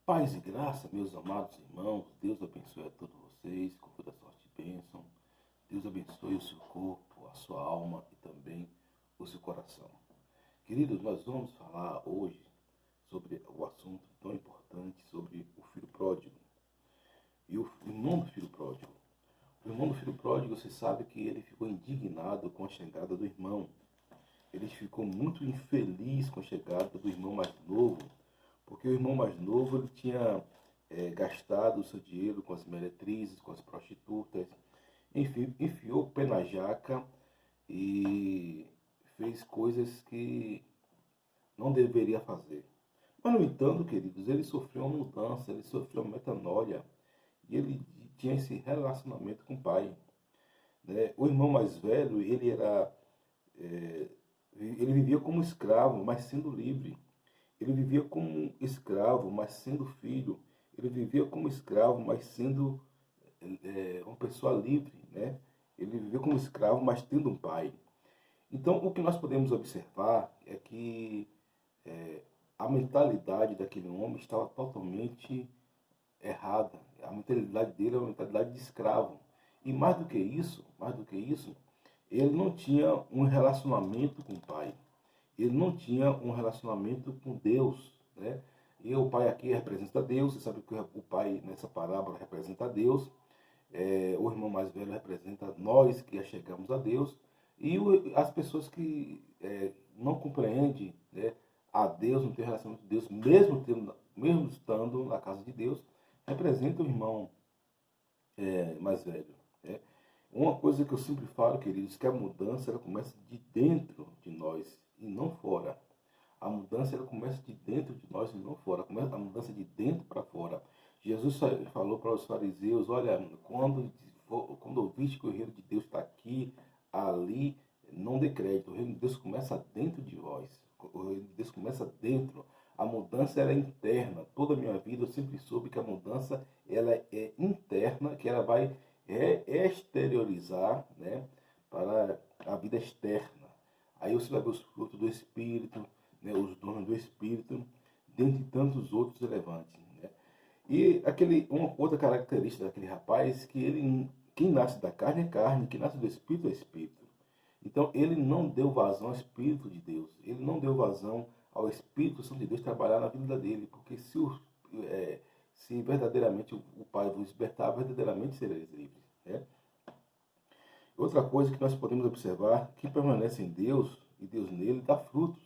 Paz e graça, meus amados irmãos, Deus abençoe a todos vocês, com toda sorte e bênção. Deus abençoe o seu corpo, a sua alma e também o seu coração. Queridos, nós vamos falar hoje sobre o assunto tão importante, sobre o filho pródigo. E o irmão do filho pródigo. O irmão do filho pródigo, você sabe que ele ficou indignado com a chegada do irmão. Ele ficou muito infeliz com a chegada do irmão mais novo, porque o irmão mais novo ele tinha gastado o seu dinheiro com as meretrizes, com as prostitutas, enfim, enfiou o pé na jaca e fez coisas que não deveria fazer. Mas, no entanto, queridos, ele sofreu uma mudança, ele sofreu uma metanoia e ele tinha esse relacionamento com o pai. Né? O irmão mais velho, ele vivia como escravo, mas sendo livre. Ele vivia como escravo, mas sendo filho. Ele vivia como escravo, mas sendo uma pessoa livre, né? Ele vivia como escravo, mas tendo um pai. Então, o que nós podemos observar é que a mentalidade daquele homem estava totalmente errada. A mentalidade dele é uma mentalidade de escravo. E mais do que isso, ele não tinha um relacionamento com o pai. Ele não tinha um relacionamento com Deus, né? E o pai aqui representa Deus, você sabe que o pai nessa parábola representa Deus, o irmão mais velho representa nós que chegamos a Deus, e as pessoas que não compreendem, né, a Deus, não têm relacionamento com Deus, mesmo estando na casa de Deus, representa o irmão mais velho. Né? Uma coisa que eu sempre falo, queridos, que a mudança ela começa de dentro de nós e não fora. A mudança ela começa de dentro de nós e não fora. A mudança de dentro para fora. Jesus falou para os fariseus, olha, quando ouviste que o reino de Deus está aqui, ali, não dê crédito. O reino de Deus começa dentro de vós. O reino de Deus começa dentro. A mudança ela é interna. Toda a minha vida eu sempre soube que a mudança ela é interna, que ela vai exteriorizar, né, para a vida externa. Aí você vai ver os frutos do Espírito, né, os dons do Espírito, dentre tantos outros relevantes. Né? E uma outra característica daquele rapaz que quem nasce da carne é carne, quem nasce do Espírito é Espírito. Então ele não deu vazão ao Espírito de Deus, ele não deu vazão ao Espírito Santo de Deus trabalhar na vida dele, porque se verdadeiramente o Pai vos libertar, verdadeiramente sereis livres. Né? Outra coisa que nós podemos observar, que permanece em Deus e Deus nele dá frutos.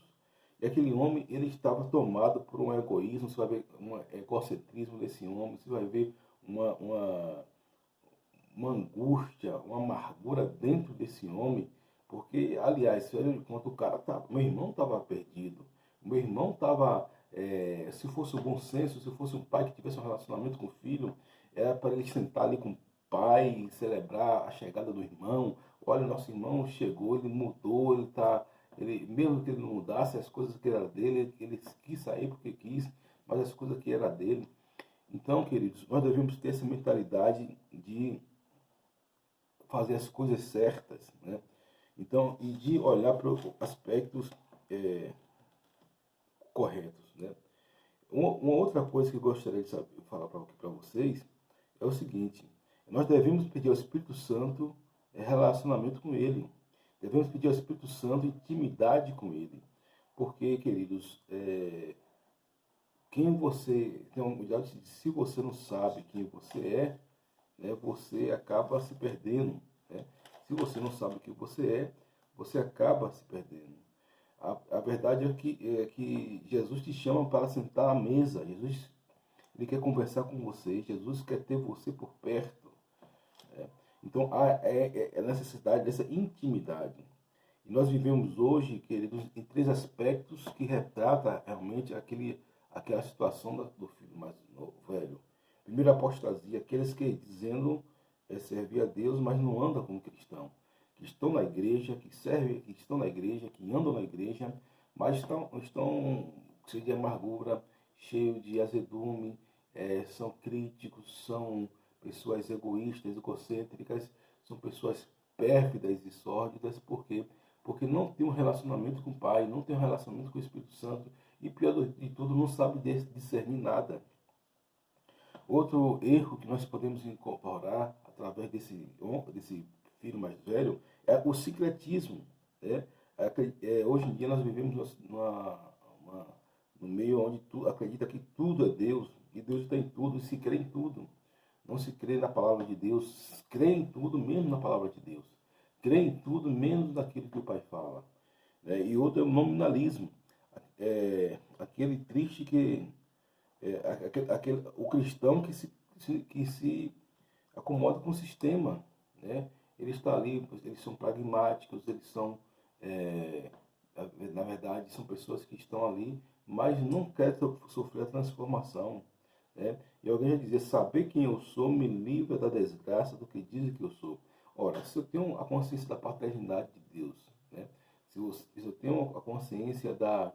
E aquele homem, ele estava tomado por um egoísmo, você vai ver um egocentrismo desse homem, você vai ver uma angústia, uma amargura dentro desse homem, porque, aliás, enquanto o cara estava, meu irmão estava perdido, meu irmão estava, se fosse o bom senso, se fosse um pai que tivesse um relacionamento com o filho, era para ele sentar ali com o pai, celebrar a chegada do irmão. Olha, nosso irmão chegou, ele mudou, mesmo que ele não mudasse as coisas que eram dele, ele quis sair porque quis, mas as coisas que eram dele. Então, queridos, nós devemos ter essa mentalidade de fazer as coisas certas, né? Então, e de olhar para os aspectos corretos, né? Uma outra coisa que eu gostaria de falar para vocês é o seguinte: nós devemos pedir ao Espírito Santo relacionamento com Ele. Devemos pedir ao Espírito Santo intimidade com Ele. Porque, queridos, quem você tem uma unidade, se você não sabe quem você é, né, você acaba se perdendo. Né? Se você não sabe quem você é, você acaba se perdendo. A verdade é que Jesus te chama para sentar à mesa. Jesus ele quer conversar com você. Jesus quer ter você por perto. Né? Então, há necessidade dessa intimidade. E nós vivemos hoje, queridos, em três aspectos que retratam realmente aquela situação do filho mais velho. Primeiro, a apostasia, aqueles que dizendo servir a Deus, mas não andam como cristão. Que estão na igreja, que estão na igreja, que andam na igreja, mas estão cheios de amargura, cheios de azedume, são críticos, são pessoas egoístas, egocêntricas, são pessoas pérfidas e sórdidas, por quê? Porque não tem um relacionamento com o Pai, não tem um relacionamento com o Espírito Santo, e pior de tudo, não sabe discernir nada. Outro erro que nós podemos incorporar através desse filho mais velho é o sincretismo. Né? Hoje em dia nós vivemos no meio onde tu acredita que tudo é Deus, e Deus está em tudo, e se crê em tudo. Não se crê na palavra de Deus, crê em tudo, menos na palavra de Deus. Crê em tudo, menos naquilo que o Pai fala. Né? E outro é o nominalismo. Aquele triste que o cristão que se acomoda com o sistema, né? Ele está ali, eles são pragmáticos, eles são, é, na verdade, são pessoas que estão ali, mas não querem sofrer a transformação, né? E alguém já dizia, saber quem eu sou me livra da desgraça do que dizem que eu sou. Ora, se eu tenho a consciência da paternidade de Deus, né? Se eu tenho a consciência da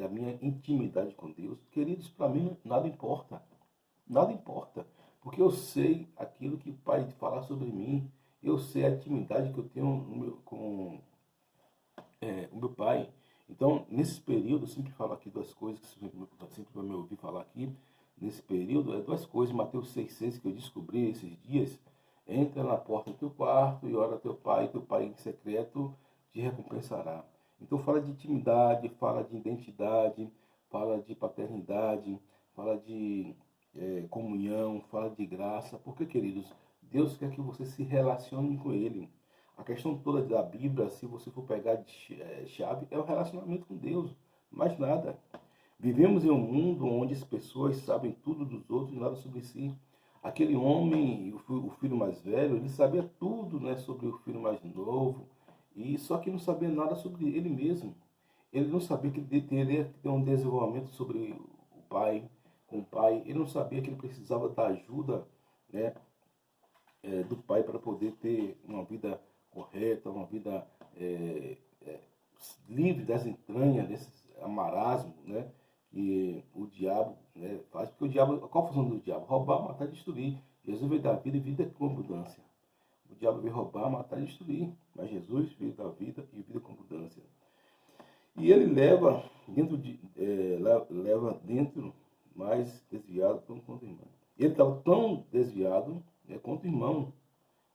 minha intimidade com Deus, queridos, para mim nada importa. Nada importa. Porque eu sei aquilo que o Pai fala sobre mim. Eu sei a intimidade que eu tenho com o meu Pai. Então, nesse período, eu sempre falo aqui duas coisas, que você sempre vai me ouvir falar aqui. Nesse período, duas coisas. Mateus 6,6 que eu descobri esses dias. Entra na porta do teu quarto e ora ao teu pai em secreto te recompensará. Então fala de intimidade, fala de identidade, fala de paternidade, fala de comunhão, fala de graça. Porque, queridos, Deus quer que você se relacione com Ele. A questão toda da Bíblia, se você for pegar de chave, é o relacionamento com Deus. Mais nada. Vivemos em um mundo onde as pessoas sabem tudo dos outros e nada sobre si. Aquele homem, o filho mais velho, ele sabia tudo, né, sobre o filho mais novo, e só que não sabia nada sobre ele mesmo. Ele não sabia que ele teria que ter um desenvolvimento sobre o pai, com o pai. Ele não sabia que ele precisava da ajuda, né, do pai para poder ter uma vida correta, uma vida livre das entranhas, desses marasmos, né? Que o diabo, né, faz. Porque o diabo, qual a função do diabo? Roubar, matar e destruir. Jesus veio dar vida e vida com abundância. O diabo veio roubar, matar e destruir. Mas Jesus veio dar vida e vida com abundância. E ele leva dentro mais desviado quanto o irmão. Ele estava tão desviado, né, quanto o irmão.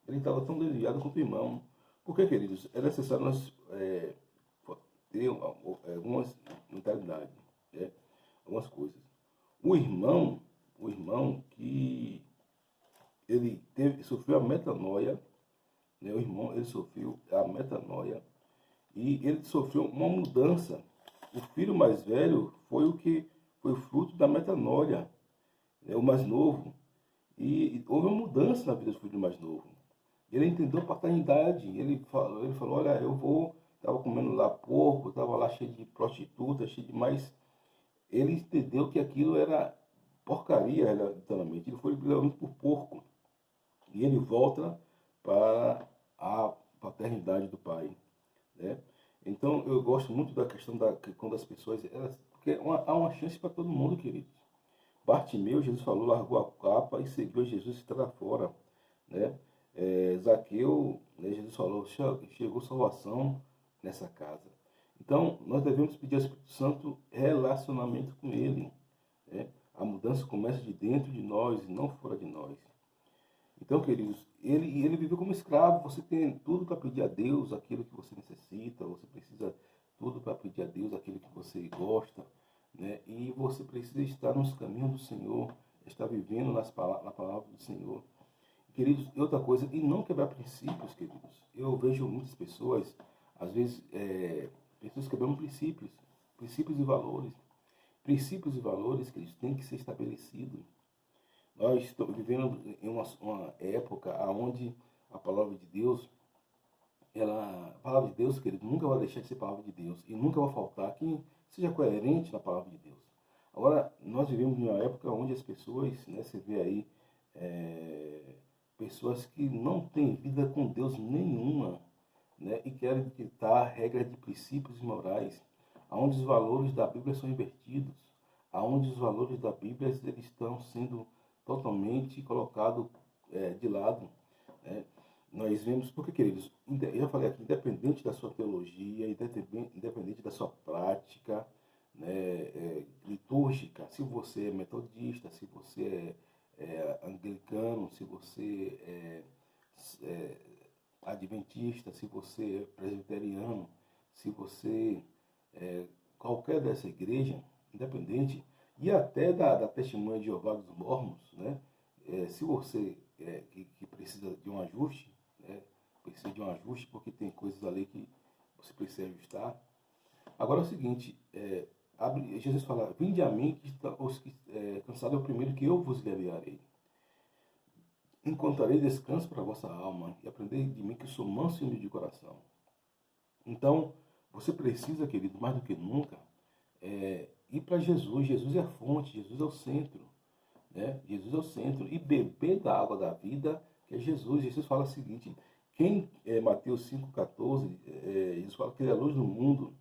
Ele estava tão desviado quanto o irmão. Porque, queridos, é necessário nós ter algumas mentalidades, né, algumas coisas. O irmão que sofreu a metanoia, né, o irmão ele sofreu a metanoia e ele sofreu uma mudança. O filho mais velho foi o que foi o fruto da metanoia, né, o mais novo. E houve uma mudança na vida do filho mais novo. Ele entendeu a paternidade. Ele falou, olha, estava comendo lá porco, estava lá cheio de prostituta, cheio de mais. Ele entendeu que aquilo era porcaria, literalmente. Ele foi literalmente por porco. E ele volta para a paternidade do pai, né? Então, eu gosto muito da questão quando as pessoas, porque há uma chance para todo mundo, queridos. Bartimeu, Jesus falou, largou a capa e seguiu Jesus e estava fora, né? Zaqueu, né, Jesus falou, chegou salvação nessa casa. Então, nós devemos pedir ao Espírito Santo relacionamento com Ele, né? A mudança começa de dentro de nós e não fora de nós. Então, queridos, ele viveu como escravo. Você tem tudo para pedir a Deus aquilo que você necessita, você precisa tudo para pedir a Deus aquilo que você gosta, né? E você precisa estar nos caminhos do Senhor, estar vivendo na palavra do Senhor. Queridos, e outra coisa, e não quebrar princípios, queridos. Eu vejo muitas pessoas, às vezes, pessoas quebrando princípios e valores. Princípios e valores, queridos, têm que ser estabelecidos. Nós estamos vivendo em uma época onde a palavra de Deus, a palavra de Deus, querido, nunca vai deixar de ser palavra de Deus. E nunca vai faltar quem seja coerente na palavra de Deus. Agora, nós vivemos em uma época onde as pessoas, né, você vê aí, pessoas que não têm vida com Deus nenhuma, né, e querem ditar regras de princípios e morais, onde os valores da Bíblia são invertidos, onde os valores da Bíblia eles estão sendo totalmente colocados de lado, né? Nós vemos, porque, queridos, eu já falei aqui, independente da sua teologia, independente da sua prática, né, litúrgica, se você é metodista, se você é anglicano, se você é adventista, se você é presbiteriano, se você é qualquer dessa igreja, independente, e até da Testemunha de Jeová dos Mormons, né? Se você que precisa de um ajuste, né? Precisa de um ajuste porque tem coisas ali que você precisa ajustar. Agora é o seguinte, Jesus fala, vinde a mim, os que cansados é o primeiro que eu vos aliviarei. Encontrarei descanso para a vossa alma e aprendei de mim que sou manso e humilde de coração. Então, você precisa, querido, mais do que nunca, ir para Jesus. Jesus é a fonte, Jesus é o centro. Né? Jesus é o centro. E beber da água da vida, que é Jesus. Jesus fala o seguinte, Mateus 5,14, Jesus fala que ele é a luz do mundo.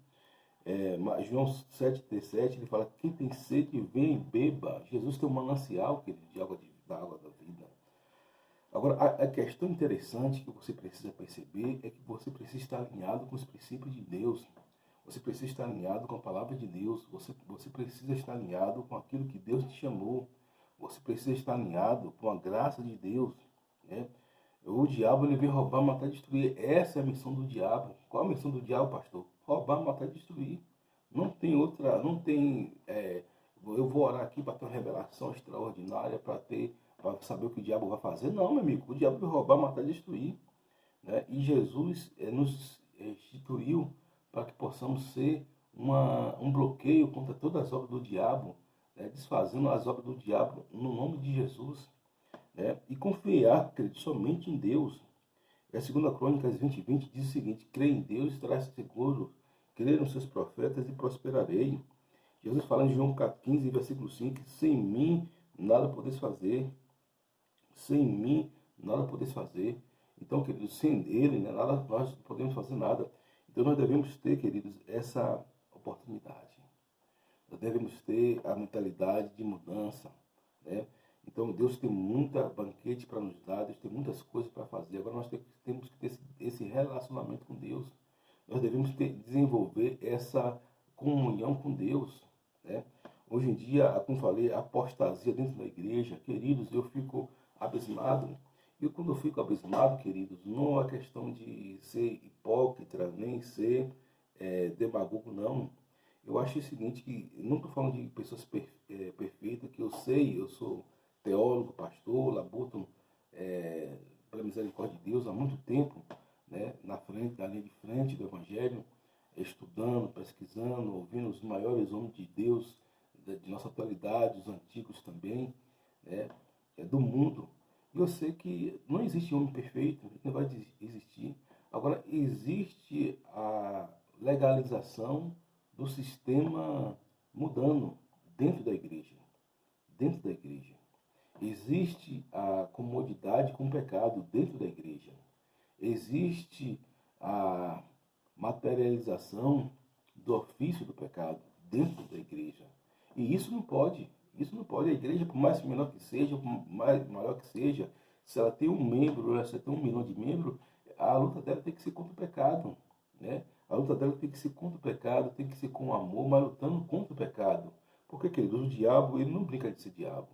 João 7,37, ele fala, quem tem sede, vem e beba. Jesus tem um manancial, querido, da água da vida. Agora, a questão interessante que você precisa perceber é que você precisa estar alinhado com os princípios de Deus. Você precisa estar alinhado com a palavra de Deus. Você precisa estar alinhado com aquilo que Deus te chamou. Você precisa estar alinhado com a graça de Deus. Né? O diabo ele vem roubar, matar e destruir. Essa é a missão do diabo. Qual a missão do diabo, pastor? Roubar, matar e destruir. Não tem outra, não tem... eu vou orar aqui para ter uma revelação extraordinária, para saber o que o diabo vai fazer. Não, meu amigo, o diabo vai roubar, matar e destruir. Né? E Jesus nos instituiu para que possamos ser um bloqueio contra todas as obras do diabo, né? Desfazendo as obras do diabo no nome de Jesus. Né? E confiar, acredito, somente em Deus. A 2 Crônicas 20:20 diz o seguinte, crê em Deus, estarás seguro, crê nos seus profetas e prosperarei. Jesus fala em João 15, versículo 5, sem mim nada podeis fazer. Sem mim nada podeis fazer. Então, queridos, sem ele, né, nós não podemos fazer nada. Então, nós devemos ter, queridos, essa oportunidade. Nós devemos ter a mentalidade de mudança, né? Então, Deus tem muita banquete para nos dar, Deus tem muitas coisas para fazer. Agora, nós temos que ter esse relacionamento com Deus. Nós devemos desenvolver essa comunhão com Deus, né? Hoje em dia, como falei, a apostasia dentro da igreja, queridos, eu fico abismado. E quando eu fico abismado, queridos, não é questão de ser hipócrita, nem ser demagogo, não. Eu acho o seguinte, que não estou falando de pessoas perfeitas, que eu sou teólogo, pastor, labuto pela misericórdia de Deus há muito tempo, né, na linha de frente do Evangelho, estudando, pesquisando, ouvindo os maiores homens de Deus, de nossa atualidade, os antigos também, né, do mundo. E eu sei que não existe homem perfeito, não vai existir. Agora, existe a legalização do sistema mudando dentro da igreja. Dentro da igreja. Existe a comodidade com o pecado dentro da igreja. Existe a materialização do ofício do pecado dentro da igreja. E isso não pode. Isso não pode. A igreja, por mais menor que seja, por mais maior que seja, se ela tem um membro, se ela tem 1 milhão de membros, a luta dela tem que ser contra o pecado. Né? A luta dela tem que ser contra o pecado, tem que ser com amor, mas lutando contra o pecado. Porque, queridos, o diabo, ele não brinca de ser diabo.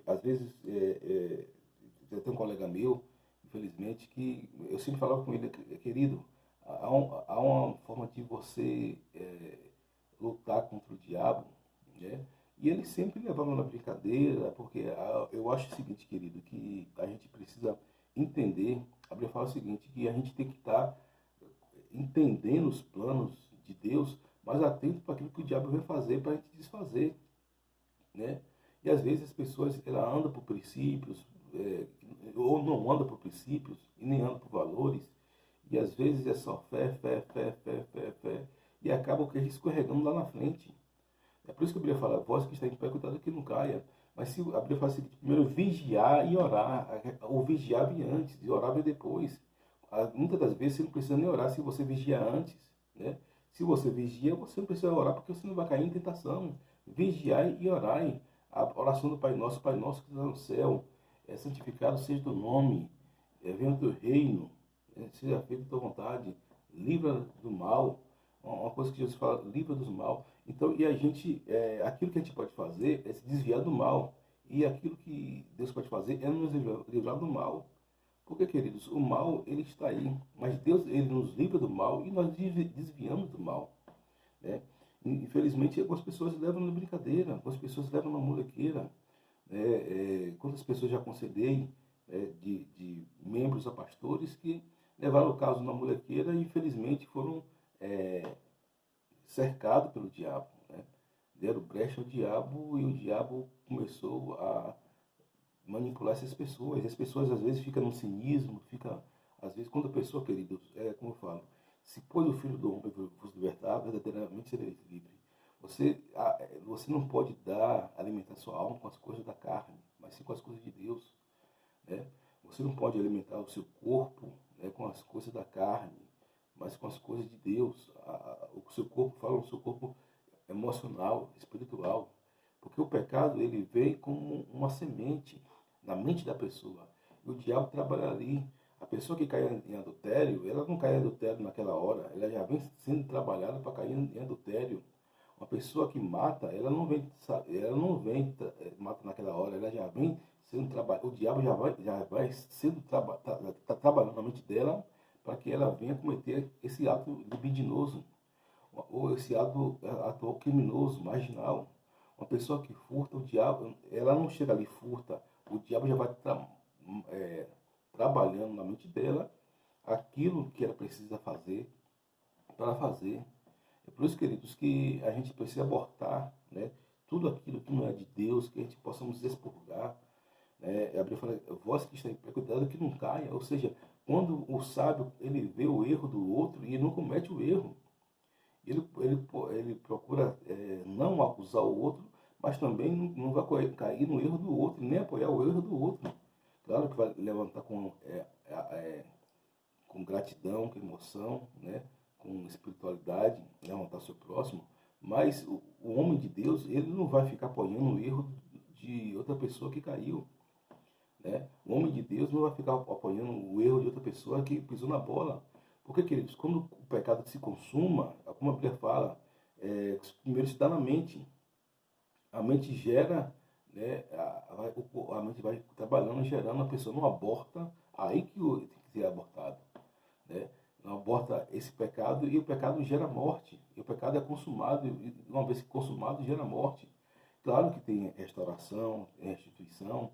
Às vezes, eu tenho um colega meu, infelizmente, que eu sempre falava com ele, querido, há uma forma de você lutar contra o diabo, né? E ele sempre levava na brincadeira, porque eu acho o seguinte, querido, que a gente precisa entender, a Bíblia fala o seguinte, que a gente tem que estar entendendo os planos de Deus, mas atento para aquilo que o diabo vai fazer para a gente desfazer, né? E às vezes as pessoas andam por princípios, ou não andam por princípios, e nem andam por valores, e às vezes é só fé, e acaba escorregando lá na frente. É por isso que a Bíblia fala, vós que está em pé, cuidado que não caia. Mas se a Bíblia fala assim, primeiro vigiar e orar, ou vigiar vem antes, e orar vem depois. Muitas das vezes você não precisa nem orar se você vigia antes, né? Se você vigia, você não precisa orar, porque você não vai cair em tentação. Vigiai e orai. A oração do Pai Nosso que está no céu, santificado seja o teu nome, venha o teu reino, seja feita a tua vontade, livra do mal. Uma coisa que Jesus fala, livra do mal. Então, e a gente, aquilo que a gente pode fazer é se desviar do mal E aquilo que Deus pode fazer é nos livrar do mal. Porque, queridos, o mal, ele está aí. Mas Deus, ele nos livra do mal e nós desviamos do mal, né? Infelizmente, algumas pessoas levam na brincadeira, algumas pessoas levam na molequeira, né? Quantas pessoas já aconselhei, de membros a pastores que levaram o caso na molequeira e, infelizmente, foram cercados pelo diabo, né? Deram brecha ao diabo e o diabo começou a manipular essas pessoas. As pessoas às vezes ficam no cinismo, às vezes quando a pessoa, queridos, como eu falo, se pois o Filho do Homem vos libertar, verdadeiramente sereis livre. Você não pode dar, alimentar sua alma com as coisas da carne, mas sim com as coisas de Deus, né? Você não pode alimentar o seu corpo, né, com as coisas da carne, mas com as coisas de Deus. O seu corpo fala o seu corpo emocional, espiritual. Porque o pecado, ele vem como uma semente na mente da pessoa. E o diabo trabalha ali. A pessoa que cai em adultério, ela não cai em adultério naquela hora, ela já vem sendo trabalhada para cair em adultério. Uma pessoa que mata, mata naquela hora, ela já vem sendo trabalhada. O diabo já vai sendo tá trabalhando na mente dela para que ela venha cometer esse ato libidinoso ou esse ato criminoso, marginal. Uma pessoa que furta, o diabo, ela não chega ali e furta, o diabo já vai trabalhando na mente dela aquilo que ela precisa fazer para fazer. É por isso, queridos, que a gente precisa abortar, né, tudo aquilo que não é de Deus, que a gente possa nos expurgar. Né? Abriu fala, vós que está em pé, cuidado que não caia. Ou seja, quando o sábio ele vê o erro do outro e ele não comete o erro, ele procura não acusar o outro, mas também não vai cair no erro do outro, nem apoiar o erro do outro. Claro que vai levantar com gratidão, com emoção, né? Com espiritualidade, levantar seu próximo, mas o homem de Deus, ele não vai ficar apoiando o erro de outra pessoa que caiu. Né? O homem de Deus não vai ficar apoiando o erro de outra pessoa que pisou na bola. Porque, queridos, quando o pecado se consuma, como a Bíblia fala, primeiro se dá na mente. A mente gera, né, a mente vai trabalhando, gerando, a pessoa não aborta, aí que tem que ser abortado. Né? Não aborta esse pecado e o pecado gera morte. E o pecado é consumado, e uma vez consumado, gera morte. Claro que tem restauração, restituição,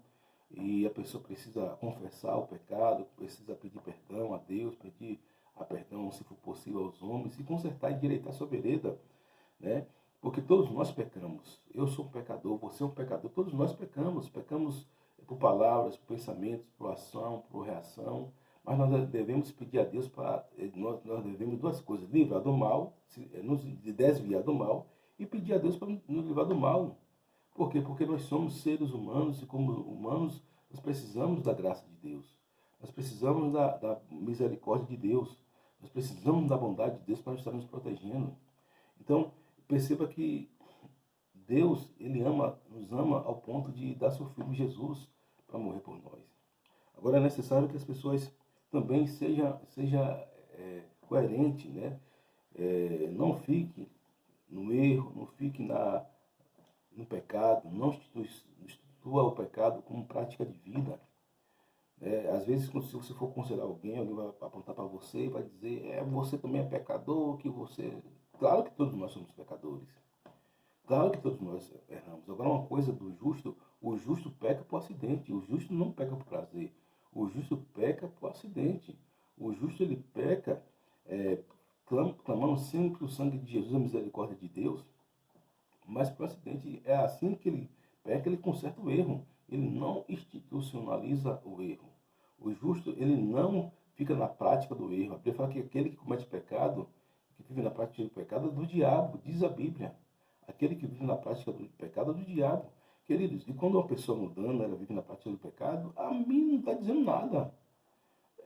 e a pessoa precisa confessar o pecado, precisa pedir perdão a Deus, pedir a perdão, se for possível, aos homens, e consertar e endireitar sua vereda, né? Porque todos nós pecamos. Eu sou um pecador, você é um pecador, todos nós pecamos. Pecamos por palavras, por pensamentos, por ação, por reação, mas nós devemos pedir a Deus para, nós devemos duas coisas, livrar do mal, nos desviar do mal, e pedir a Deus para nos livrar do mal. Por quê? Porque nós somos seres humanos e como humanos nós precisamos da graça de Deus. Nós precisamos da misericórdia de Deus. Nós precisamos da bondade de Deus para estar nos protegendo. Então, perceba que Deus, ele nos ama ao ponto de dar seu Filho Jesus para morrer por nós. Agora é necessário que as pessoas também seja coerente, né? Não fique no erro, não fique no pecado, não institua o pecado como prática de vida. Às vezes, se você for aconselhar alguém vai apontar para você e vai dizer, você também é pecador, que você... Claro que todos nós somos pecadores. Claro que todos nós erramos. Agora, uma coisa do justo, o justo peca por acidente, o justo não peca por prazer. O justo peca por acidente. O justo, ele peca clamando sempre o sangue de Jesus, a misericórdia de Deus, mas por acidente é assim que ele peca, ele conserta o erro. Ele não institucionaliza o erro. O justo, ele não fica na prática do erro. A Bíblia fala que aquele que comete pecado, que vive na prática do pecado, é do diabo, diz a Bíblia. Aquele que vive na prática do pecado é do diabo. Queridos, e quando uma pessoa mudando, ela vive na prática do pecado, a mim não está dizendo nada.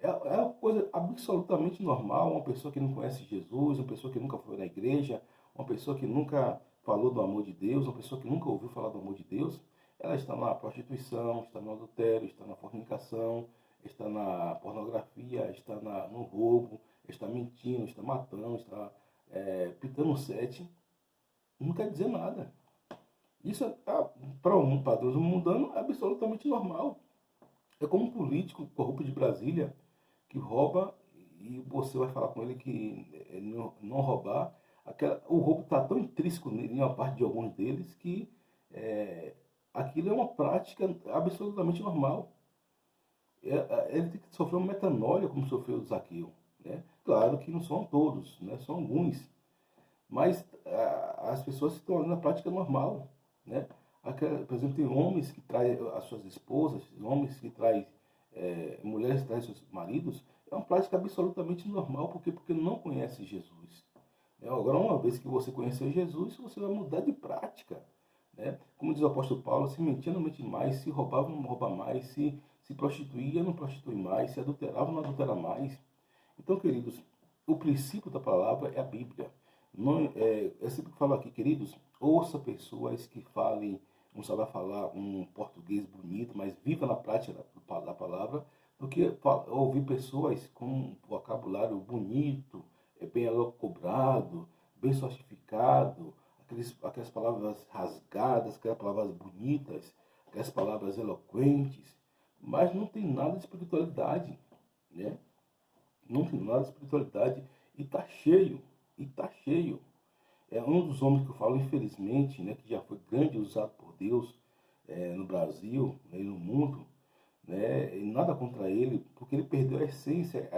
É uma coisa absolutamente normal, uma pessoa que não conhece Jesus, uma pessoa que nunca foi na igreja, uma pessoa que nunca falou do amor de Deus, uma pessoa que nunca ouviu falar do amor de Deus, ela está na prostituição, está no adultério, está na fornicação, está na pornografia, está no roubo, está mentindo, está matando, está pitando sete. Não quer dizer nada. Isso, para Deus mundano, é absolutamente normal. É como um político corrupto de Brasília que rouba e você vai falar com ele que não roubar. O roubo está tão intrínseco em uma parte de alguns deles que é, aquilo é uma prática absolutamente normal. Ele tem que sofrer uma metanoia como sofreu o Zaqueu. Né? Claro que não são todos, né? São alguns. Mas as pessoas estão ali na prática normal. Né? Por exemplo, tem homens que traem as suas esposas, homens que traem, mulheres que traem seus maridos. É uma prática absolutamente normal, porque não conhece Jesus. Agora, uma vez que você conheceu Jesus, você vai mudar de prática. Né? Como diz o apóstolo Paulo, se mentia, não mente mais, se roubava, não rouba mais, se prostituía, não prostitui mais, se adulterava, não adultera mais. Então, queridos, o princípio da palavra é a Bíblia. Não, eu sempre falo aqui, queridos, ouça pessoas que falem, não sabe falar um português bonito, mas viva na prática da palavra, do que ouvir pessoas com um vocabulário bonito, bem elocubrado, bem sofistificado, aquelas palavras rasgadas, aquelas palavras bonitas, aquelas palavras eloquentes, mas não tem nada de espiritualidade, né? Não tem nada de espiritualidade e está cheio, e está cheio. É um dos homens que eu falo, infelizmente, né, que já foi grande usado por Deus no Brasil, né, e no mundo, né, e nada contra ele, porque ele perdeu a essência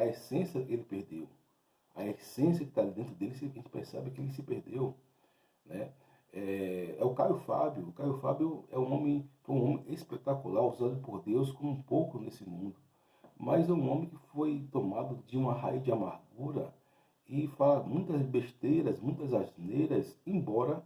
ele perdeu. A essência que está dentro dele, a gente percebe que ele se perdeu. Né? É o Caio Fábio. O Caio Fábio foi um homem espetacular, usado por Deus como um pouco nesse mundo. Mas é um homem que foi tomado de uma raiz de amargura e fala muitas besteiras, muitas asneiras, embora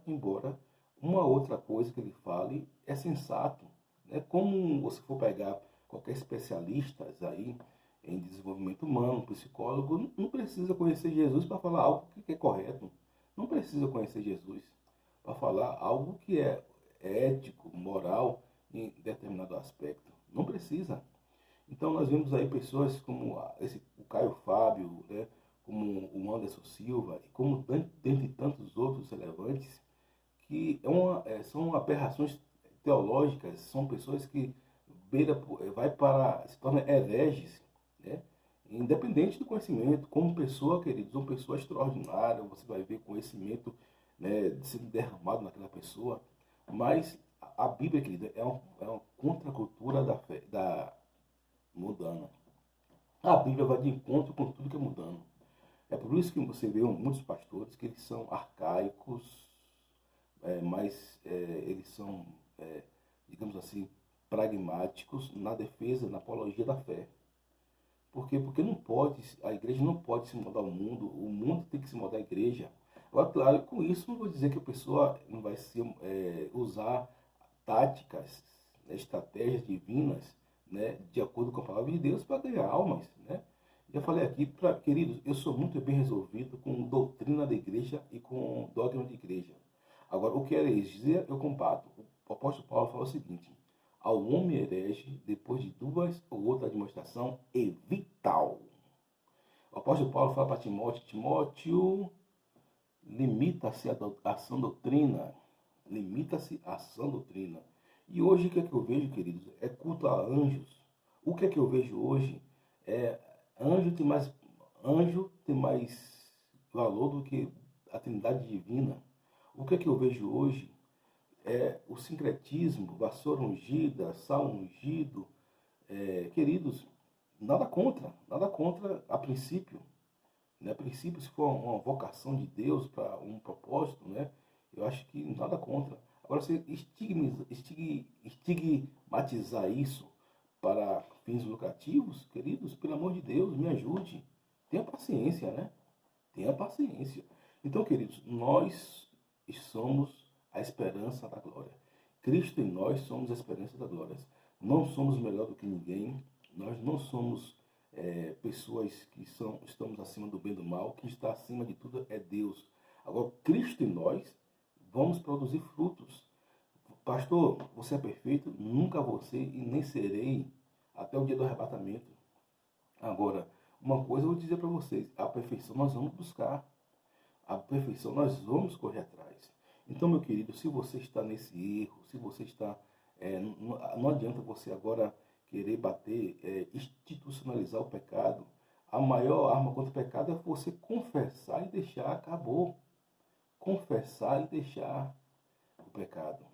uma outra coisa que ele fale é sensato. Né? Como você for pegar qualquer especialista aí em desenvolvimento humano, psicólogo, não precisa conhecer Jesus para falar algo que é correto. Não precisa conhecer Jesus para falar algo que é ético, moral em determinado aspecto. Não precisa. Então nós vemos aí pessoas como o Caio Fábio, né, como o Anderson Silva, e como dentre tantos outros relevantes, que são aberrações teológicas, são pessoas que se tornam hereges, né? Independente do conhecimento, como pessoa, queridos, uma pessoa extraordinária, você vai ver conhecimento, né, sendo derramado naquela pessoa, mas a Bíblia, querida, é uma contracultura da fé, mudando. A Bíblia vai de encontro com tudo que é mudando. É por isso que você vê muitos pastores que eles são arcaicos, mas eles são, digamos assim, pragmáticos na defesa, na apologia da fé. Por quê? Porque não pode, a igreja não pode se mudar ao mundo, o mundo tem que se mudar à igreja. Agora, claro, com isso não vou dizer que a pessoa não vai usar táticas, né, estratégias divinas, né, de acordo com a palavra de Deus para ganhar almas. Né? Já falei aqui, queridos, eu sou muito bem resolvido com doutrina da igreja e com dogma de igreja. Agora, o que é heresia, eu combato. O apóstolo Paulo fala o seguinte: ao homem herege, depois de duas ou outra demonstração, é vital. O apóstolo Paulo fala para Timóteo: Timóteo, limita-se à sã doutrina. Limita-se à sã doutrina. E hoje o que é que eu vejo, queridos? É culto a anjos. O que é que eu vejo hoje? É anjo tem mais valor do que a Trindade divina. O que é que eu vejo hoje? O sincretismo, vassoura ungida, sal ungido. Queridos, nada contra a princípio. Né? A princípio, se for uma vocação de Deus para um propósito, né? Eu acho que nada contra. Agora, você estigmatizar isso para fins lucrativos, queridos, pelo amor de Deus, me ajude. Tenha paciência, né? Tenha paciência. Então, queridos, nós somos a esperança da glória. Cristo em nós somos a esperança da glória. Não somos melhor do que ninguém. Nós não somos pessoas que estamos acima do bem e do mal. Quem está acima de tudo é Deus. Agora, Cristo em nós, vamos produzir frutos. Pastor, você é perfeito? Nunca vou ser e nem serei até o dia do arrebatamento. Agora, uma coisa eu vou dizer para vocês: a perfeição nós vamos buscar. A perfeição nós vamos correr atrás. Então, meu querido, se você está nesse erro, se você está... não adianta você agora querer bater, institucionalizar o pecado. A maior arma contra o pecado é você confessar e deixar, acabou. Confessar e deixar o pecado,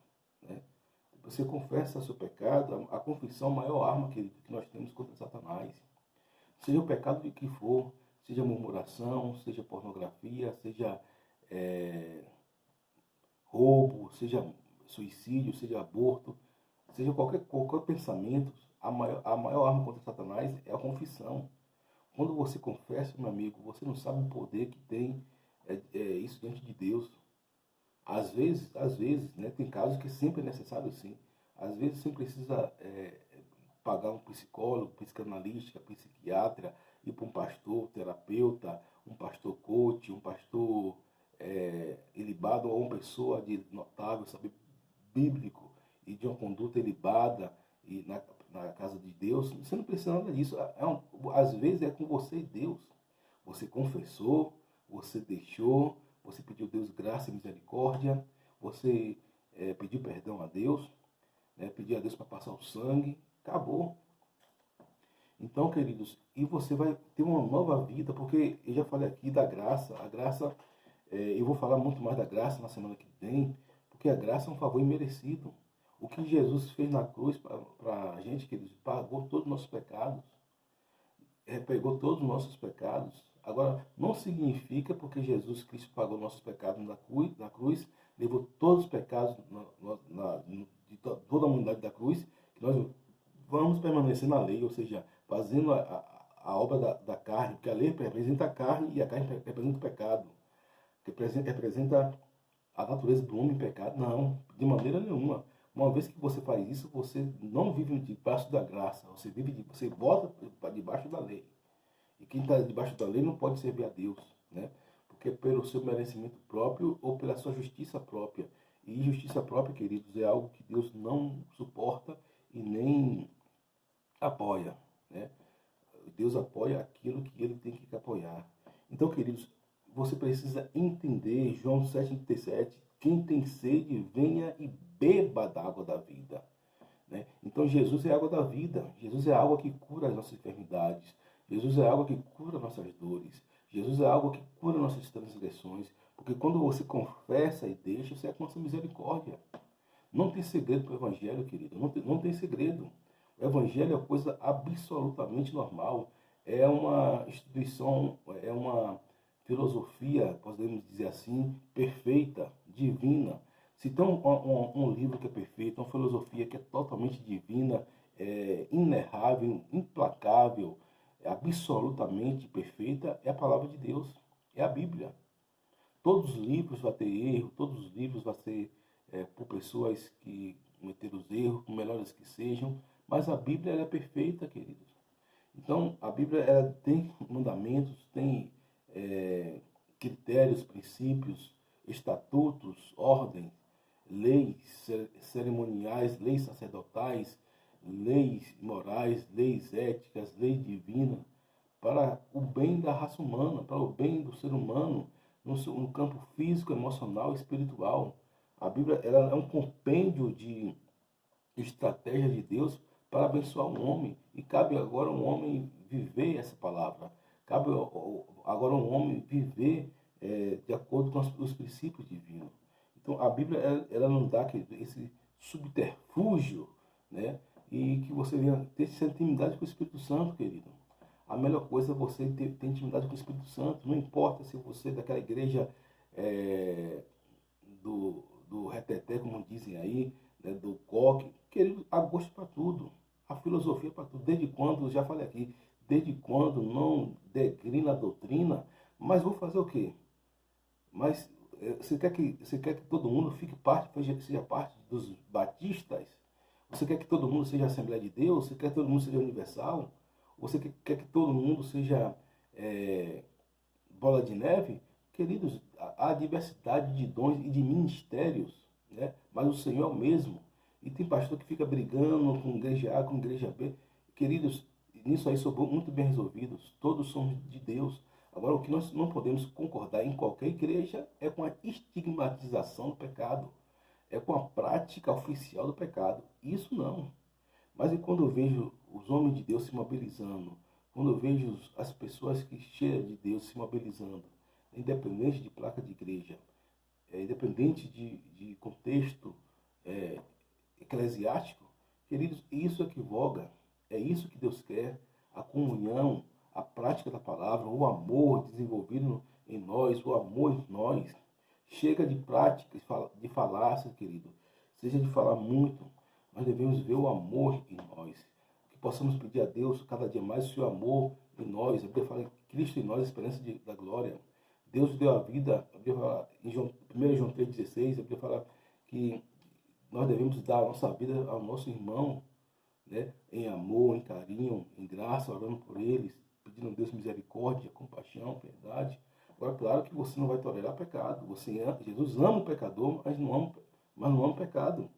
né? Você confessa seu pecado, a confissão é a maior arma que nós temos contra Satanás. Seja o pecado de que for, seja murmuração, seja pornografia, seja roubo, seja suicídio, seja aborto, seja qualquer pensamento, a maior arma contra Satanás é a confissão. Quando você confessa, meu amigo, você não sabe o poder que tem isso diante de Deus. Às vezes, né, tem casos que sempre é necessário sim. Às vezes você precisa pagar um psicólogo, psicanalista, psiquiatra, ir para um pastor, terapeuta, um pastor coach, um pastor ilibado ou uma pessoa de notável saber bíblico e de uma conduta ilibada e na casa de Deus. Você não precisa nada disso. Às vezes é com você e Deus. Você confessou, você deixou, você pediu a Deus graça e misericórdia, você pediu perdão a Deus, né, pediu a Deus para passar o sangue, acabou. Então, queridos, e você vai ter uma nova vida, porque eu já falei aqui da graça. A graça, eu vou falar muito mais da graça na semana que vem, porque a graça é um favor imerecido. O que Jesus fez na cruz para a gente, queridos, pagou todos os nossos pecados, pegou todos os nossos pecados. Agora, não significa porque Jesus Cristo pagou nossos pecados na cruz, levou todos os pecados de toda a humanidade da cruz, que nós vamos permanecer na lei, ou seja, fazendo a obra da carne, porque a lei representa a carne e a carne representa o pecado, que representa a natureza do homem em pecado. Não, de maneira nenhuma. Uma vez que você faz isso, você não vive debaixo da graça, você volta para debaixo da lei. E quem está debaixo da lei não pode servir a Deus, né? Porque pelo seu merecimento próprio ou pela sua justiça própria. E justiça própria, queridos, é algo que Deus não suporta e nem apoia, né? Deus apoia aquilo que ele tem que apoiar. Então, queridos, você precisa entender João 7,37, quem tem sede, venha e beba da água da vida, né? Então, Jesus é a água da vida. Jesus é a água que cura as nossas enfermidades. Jesus é a água que cura nossas dores. Jesus é a água que cura nossas transgressões. Porque quando você confessa e deixa, você alcança misericórdia. Não tem segredo para o Evangelho, querido. Não tem segredo. O Evangelho é uma coisa absolutamente normal. É uma instituição, é uma filosofia, podemos dizer assim, perfeita, divina. Se tem um livro que é perfeito, uma filosofia que é totalmente divina, inerrável, implacável, absolutamente perfeita, é a palavra de Deus, é a Bíblia. Todos os livros vão ter erro, todos os livros vão ser por pessoas que cometeram os erros, por melhores que sejam, mas a Bíblia ela é perfeita, queridos. Então, a Bíblia ela tem mandamentos, tem critérios, princípios, estatutos, ordens, leis cerimoniais, leis sacerdotais, leis morais, leis éticas, lei divina, para o bem da raça humana, para o bem do ser humano, no campo físico, emocional e espiritual. A Bíblia ela é um compêndio de estratégias de Deus para abençoar o homem. E cabe agora um homem viver essa palavra. Cabe agora um homem viver de acordo com os princípios divinos. Então, a Bíblia ela não dá esse subterfúgio, né? E que você venha ter essa intimidade com o Espírito Santo, querido. A melhor coisa é você ter intimidade com o Espírito Santo. Não importa se você é daquela igreja do reteté, como dizem aí, né, do coque. Querido, há gosto para tudo. A filosofia para tudo. Desde quando, já falei aqui, desde quando não degrina a doutrina, mas vou fazer o quê? Mas você quer que todo mundo seja parte dos batistas? Você quer que todo mundo seja Assembleia de Deus? Você quer que todo mundo seja universal? Você quer que todo mundo seja bola de neve? Queridos, há diversidade de dons e de ministérios, né? Mas o Senhor é o mesmo. E tem pastor que fica brigando com igreja A, com igreja B. Queridos, nisso aí são muito bem resolvidos. Todos somos de Deus. Agora, o que nós não podemos concordar em qualquer igreja é com a estigmatização do pecado, é com a prática oficial do pecado. Isso não. Mas e quando eu vejo os homens de Deus se mobilizando, quando eu vejo as pessoas que cheias de Deus se mobilizando, independente de placa de igreja, independente de contexto eclesiástico, queridos, isso equivoca, é isso que Deus quer, a comunhão, a prática da palavra, o amor desenvolvido em nós, o amor em nós. Chega de práticas, de falácia, querido, seja de falar muito, nós devemos ver o amor em nós, que possamos pedir a Deus cada dia mais o seu amor em nós. A Bíblia fala que Cristo em nós, a esperança da glória. Deus deu a vida, a Bíblia fala, em 1 João 3,16, a Bíblia fala que nós devemos dar a nossa vida ao nosso irmão, né? Em amor, em carinho, em graça, orando por eles, pedindo a Deus misericórdia, compaixão, piedade. Agora, claro que você não vai tolerar pecado. Jesus ama o pecador, mas não ama o pecado.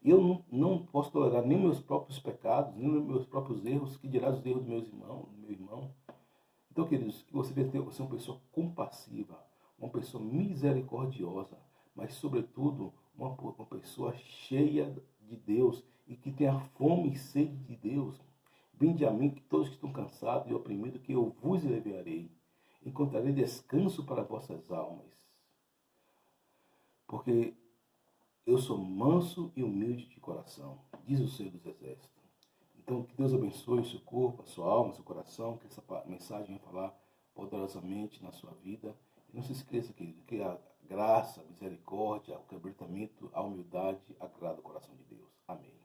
E eu não posso tolerar nem meus próprios pecados, nem meus próprios erros, que dirá os erros do meu irmão. Então, queridos, que você deve ser uma pessoa compassiva, uma pessoa misericordiosa, mas, sobretudo, uma pessoa cheia de Deus e que tenha fome e sede de Deus. Vinde a mim, que todos que estão cansados e oprimidos, que eu vos aliviarei. Encontrarei descanso para vossas almas. Porque eu sou manso e humilde de coração, diz o Senhor dos Exércitos. Então, que Deus abençoe o seu corpo, a sua alma, o seu coração, que essa mensagem venha falar poderosamente na sua vida. E não se esqueça, querido, que a graça, a misericórdia, o quebrantamento, a humildade agrada o coração de Deus. Amém.